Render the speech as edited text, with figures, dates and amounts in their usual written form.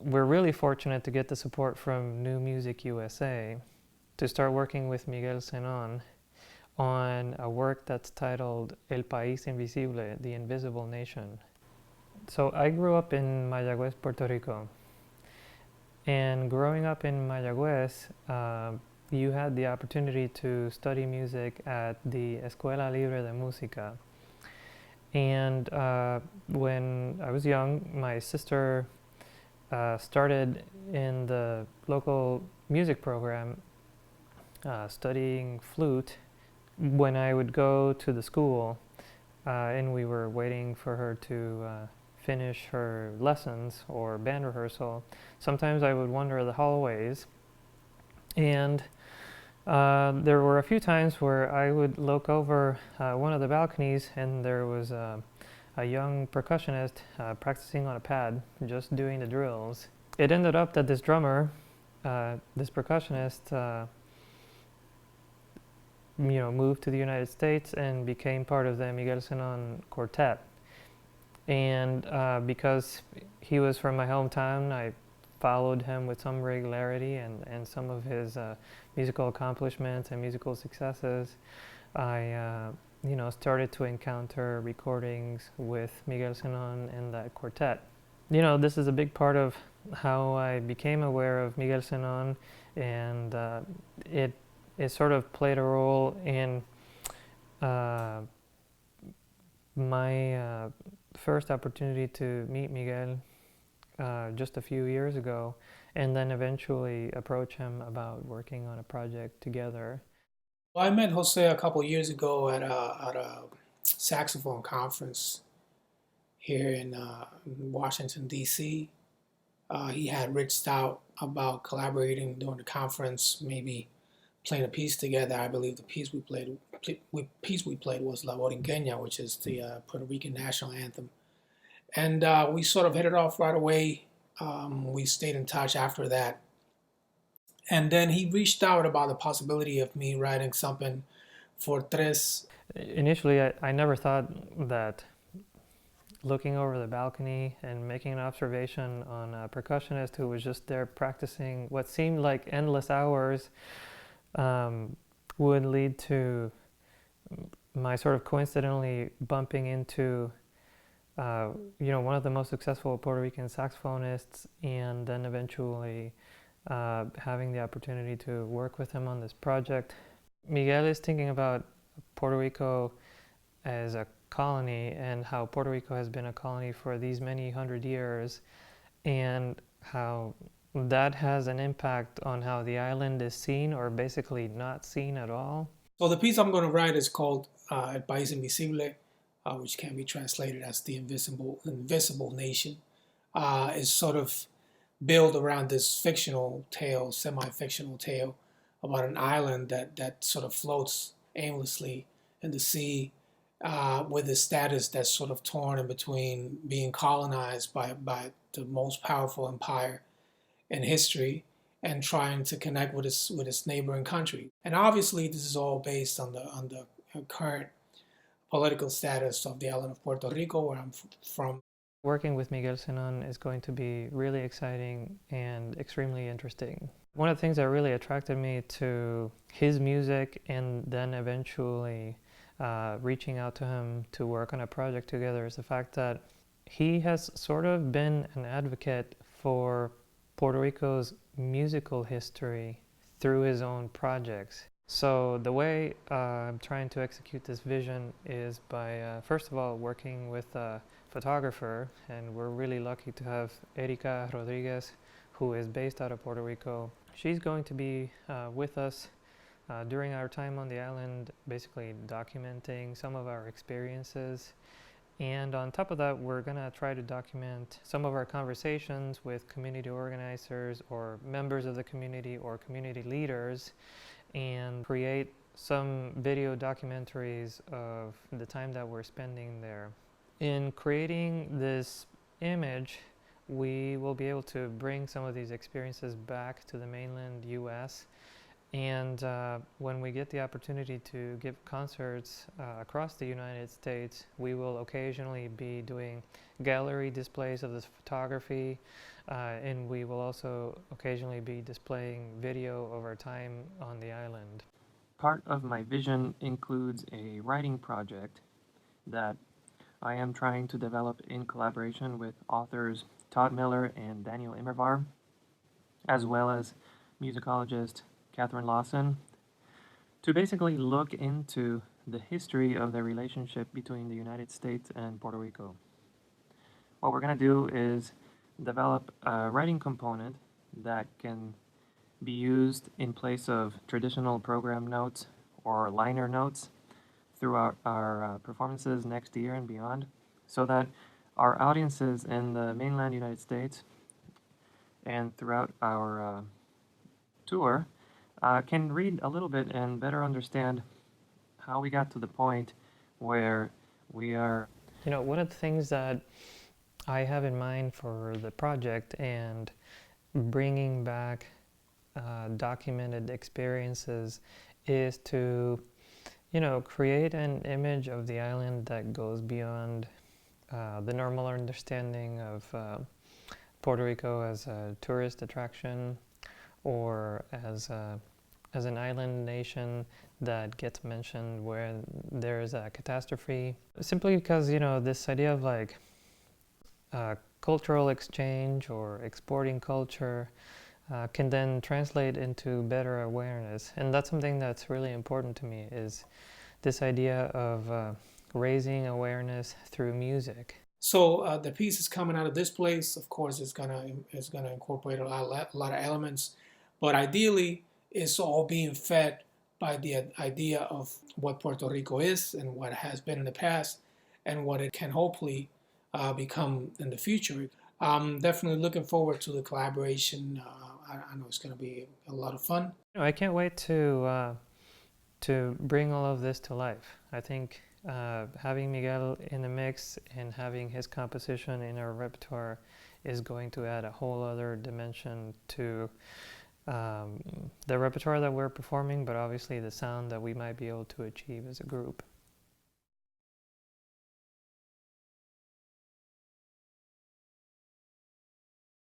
we're really fortunate to get the support from New Music USA to start working with Miguel Zenón on a work that's titled El País Invisible, the Invisible Nation. So I grew up in Mayagüez, Puerto Rico. And growing up in Mayagüez, you had the opportunity to study music at the Escuela Libre de Música. And when I was young, my sister started in the local music program studying flute when I would go to the school and we were waiting for her to finish her lessons or band rehearsal. Sometimes I would wander the hallways, and there were a few times where I would look over one of the balconies and there was a young percussionist practicing on a pad, just doing the drills. It ended up that this drummer, this percussionist, moved to the United States and became part of the Miguel Zenón quartet. And because he was from my hometown, I followed him with some regularity, and some of his musical accomplishments and musical successes. I started to encounter recordings with Miguel Zenón and that quartet. This is a big part of how I became aware of Miguel Zenón, and it sort of played a role in my first opportunity to meet Miguel just a few years ago, and then eventually approach him about working on a project together. Well, I met Jose a couple years ago at a saxophone conference here in Washington, D.C. He had reached out about collaborating during the conference, maybe playing a piece together. I believe the piece we played was La Borinqueña, which is the Puerto Rican national anthem. And we sort of hit it off right away. We stayed in touch after that. And then he reached out about the possibility of me writing something for Tres. Initially, I never thought that looking over the balcony and making an observation on a percussionist who was just there practicing what seemed like endless hours would lead to my sort of coincidentally bumping into one of the most successful Puerto Rican saxophonists, and then eventually having the opportunity to work with him on this project. Miguel is thinking about Puerto Rico as a colony, and how Puerto Rico has been a colony for these many hundred years, and how that has an impact on how the island is seen, or basically not seen at all. So the piece I'm going to write is called El País Invisible, which can be translated as the invisible nation. Is sort of built around this fictional tale, semi-fictional tale about an island that sort of floats aimlessly in the sea, with a status that's sort of torn in between being colonized by the most powerful empire in history and trying to connect with its neighboring country. And obviously, this is all based on the current political status of the island of Puerto Rico, where I'm from. Working with Miguel Zenón is going to be really exciting and extremely interesting. One of the things that really attracted me to his music, and then eventually reaching out to him to work on a project together, is the fact that he has sort of been an advocate for Puerto Rico's musical history through his own projects. So the way I'm trying to execute this vision is by, first of all, working with a photographer, and we're really lucky to have Erika Rodriguez, who is based out of Puerto Rico. She's going to be with us during our time on the island, basically documenting some of our experiences. And on top of that, we're going to try to document some of our conversations with community organizers or members of the community or community leaders, and create some video documentaries of the time that we're spending there. In creating this image, we will be able to bring some of these experiences back to the mainland US And when we get the opportunity to give concerts across the United States, we will occasionally be doing gallery displays of this photography, and we will also occasionally be displaying video of our time on the island. Part of my vision includes a writing project that I am trying to develop in collaboration with authors Todd Miller and Daniel Immervar, as well as musicologist Catherine Lawson, to basically look into the history of the relationship between the United States and Puerto Rico. What we're going to do is develop a writing component that can be used in place of traditional program notes or liner notes throughout our performances next year and beyond, so that our audiences in the mainland United States and throughout our tour can read a little bit and better understand how we got to the point where we are. You know, one of the things that I have in mind for the project and bringing back documented experiences is to, you know, create an image of the island that goes beyond the normal understanding of Puerto Rico as a tourist attraction or as an island nation that gets mentioned where there is a catastrophe. Simply because, you know, this idea of like cultural exchange or exporting culture can then translate into better awareness. And that's something that's really important to me, is this idea of raising awareness through music. So the piece is coming out of this place. Of course, it's gonna incorporate a lot of elements, but ideally, it's all being fed by the idea of what Puerto Rico is and what has been in the past, and what it can hopefully become in the future. I'm definitely looking forward to the collaboration. I know it's going to be a lot of fun. I can't wait to bring all of this to life. I think having Miguel in the mix and having his composition in our repertoire is going to add a whole other dimension to the repertoire that we're performing, but obviously the sound that we might be able to achieve as a group.